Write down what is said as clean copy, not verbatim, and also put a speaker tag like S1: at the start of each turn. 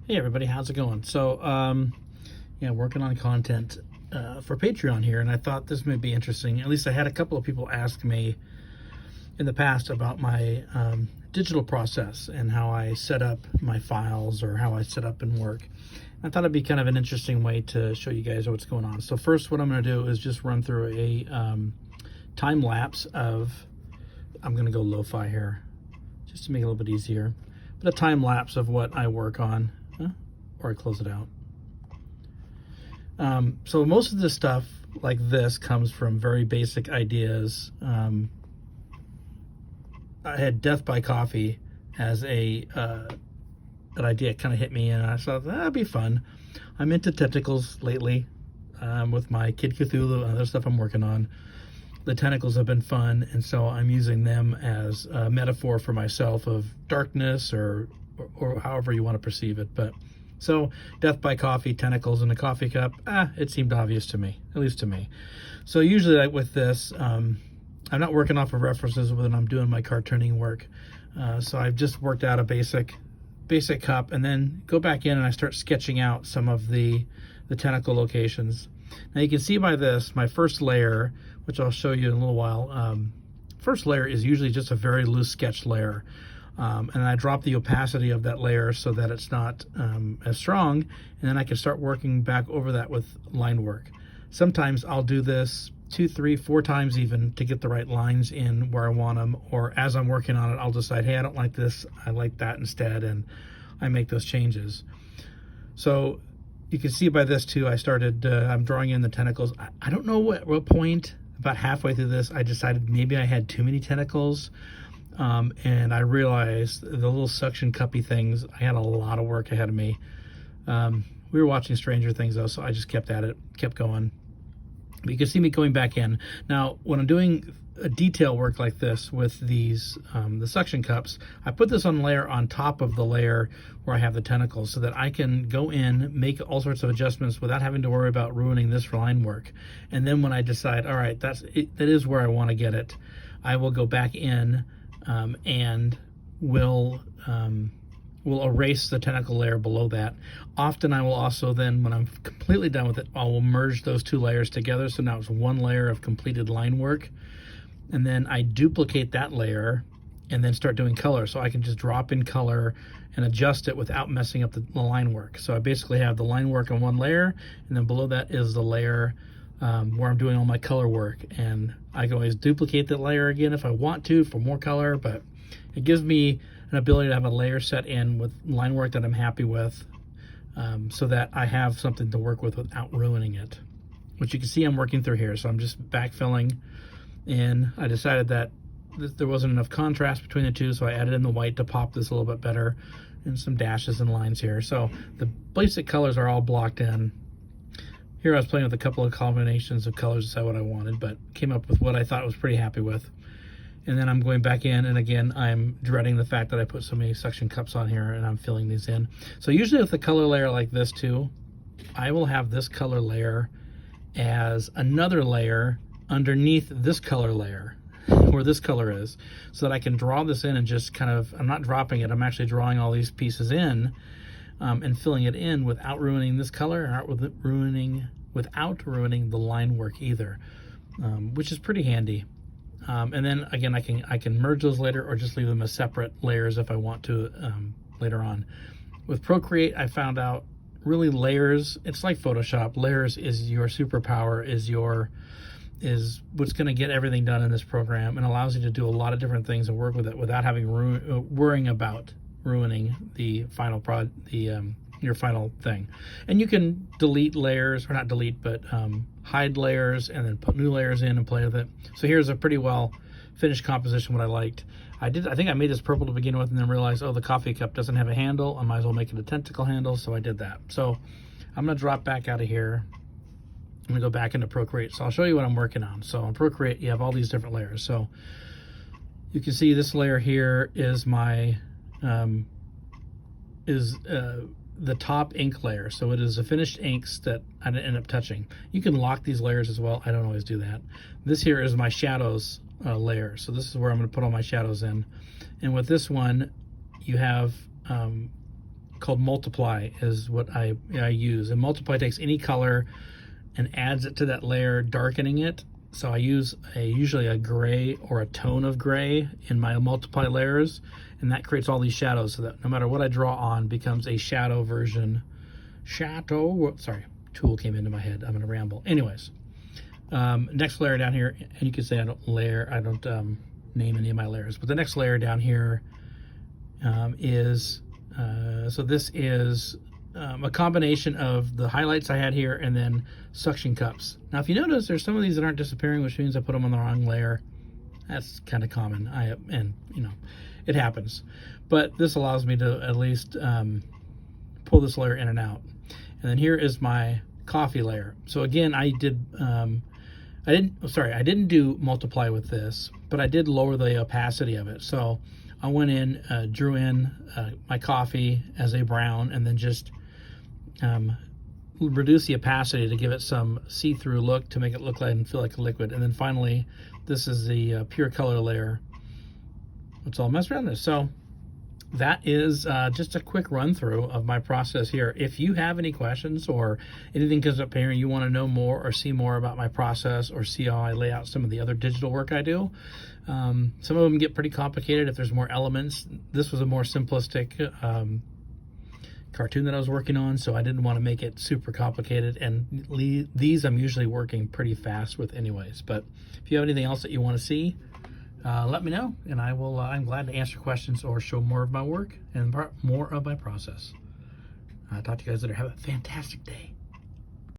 S1: Hey everybody, how's it going? So, yeah, working on content for Patreon here, and I thought this may be interesting. At least I had a couple of people ask me in the past about my digital process and how I set up my files or how I set up and work. I thought it'd be kind of an interesting way to show you guys what's going on. So first, what I'm going to do is just run through a time lapse of, I'm going to go lo-fi here, just to make it a little bit easier, but a time lapse of what I work on. Or I close it out. So most of this stuff like this comes from very basic ideas. I had Death by Coffee as an idea kind of hit me, and I thought that'd be fun. I'm into tentacles lately with my Kid Cthulhu and other stuff I'm working on. The tentacles have been fun, and so I'm using them as a metaphor for myself of darkness or however you want to perceive it. But so Death by Coffee, tentacles in a coffee cup, it seemed obvious to me, at least to me. So usually like with this, I'm not working off of references when I'm doing my cartooning work. So I've just worked out a basic cup, and then go back in and I start sketching out some of the tentacle locations. Now you can see by this, my first layer, which I'll show you in a little while, first layer is usually just a very loose sketch layer. And I drop the opacity of that layer so that it's not as strong, and then I can start working back over that with line work. Sometimes I'll do this 2, 3, 4 times even to get the right lines in where I want them, or as I'm working on it, I'll decide, hey, I don't like this, I like that instead, and I make those changes. So you can see by this too, I started, I'm drawing in the tentacles. I don't know what point, about halfway through this, I decided maybe I had too many tentacles. And I realized the little suction cuppy things, I had a lot of work ahead of me. We were watching Stranger Things though, so I just kept at it, kept going. But you can see me going back in. Now, when I'm doing a detail work like this with these, the suction cups, I put this on layer on top of the layer where I have the tentacles so that I can go in, make all sorts of adjustments without having to worry about ruining this line work. And then when I decide, all right, that is where I want to get it, I will go back in and will erase the tentacle layer below that. Often I will also then, when I'm completely done with it, I will merge those two layers together, so now it's one layer of completed line work, and then I duplicate that layer and then start doing color, so I can just drop in color and adjust it without messing up the line work. So I basically have the line work on one layer, and then below that is the layer where I'm doing all my color work, and I can always duplicate that layer again if I want to for more color, but it gives me an ability to have a layer set in with line work that I'm happy with, so that I have something to work with without ruining it, which you can see I'm working through here. So I'm just backfilling, and I decided that there wasn't enough contrast between the two, so I added in the white to pop this a little bit better, and some dashes and lines here. So the basic colors are all blocked in. Here I was playing with a couple of combinations of colors to decide what I wanted, but came up with what I thought I was pretty happy with. And then I'm going back in, and again, I'm dreading the fact that I put so many suction cups on here, and I'm filling these in. So usually with a color layer like this too, I will have this color layer as another layer underneath this color layer, where this color is, so that I can draw this in and just kind of, I'm not dropping it, I'm actually drawing all these pieces in, and filling it in without ruining this color, or without ruining the line work either, which is pretty handy. And then again, I can merge those later, or just leave them as separate layers if I want to later on. With Procreate, I found out really layers, it's like Photoshop. Layers is your superpower, is what's going to get everything done in this program, and allows you to do a lot of different things and work with it without having worrying about ruining the final your final thing. And you can delete layers, or not delete, but hide layers, and then put new layers in and play with it. So here's a pretty well finished composition, what I liked. I think I made this purple to begin with, and then realized, oh, the coffee cup doesn't have a handle, I might as well make it a tentacle handle, so I did that. So I'm gonna drop back out of here. I'm gonna go back into Procreate. So I'll show you what I'm working on. So on Procreate, you have all these different layers. So you can see this layer here is my the top ink layer. So it is the finished inks that I didn't end up touching. You can lock these layers as well. I don't always do that. This here is my shadows layer. So this is where I'm going to put all my shadows in. And with this one, you have called Multiply is what I use. And Multiply takes any color and adds it to that layer, darkening it. So I use usually a gray or a tone of gray in my Multiply layers, and that creates all these shadows so that no matter what I draw on becomes a shadow version. Sorry, tool came into my head. I'm gonna ramble. Anyways, next layer down here, and you can say I don't name any of my layers, but the next layer down here is, so this is a combination of the highlights I had here and then suction cups. Now, if you notice, there's some of these that aren't disappearing, which means I put them on the wrong layer. That's kind of common, and you know, it happens. But this allows me to at least pull this layer in and out. And then here is my coffee layer. So again, I didn't do Multiply with this, but I did lower the opacity of it. So I went in, drew in my coffee as a brown, and then just reduce the opacity to give it some see-through look to make it look like and feel like a liquid. And then finally, this is the pure color layer. It's all messed around this. So that is just a quick run through of my process here. If you have any questions or anything comes up here and you want to know more or see more about my process or see how I lay out some of the other digital work I do, some of them get pretty complicated if there's more elements. This was a more simplistic cartoon that I was working on, so I didn't want to make it super complicated, and these I'm usually working pretty fast with anyways. But if you have anything else that you want to see, let me know, and I'm glad to answer questions or show more of my work and more of my process. Talk to you guys later. Have a fantastic day.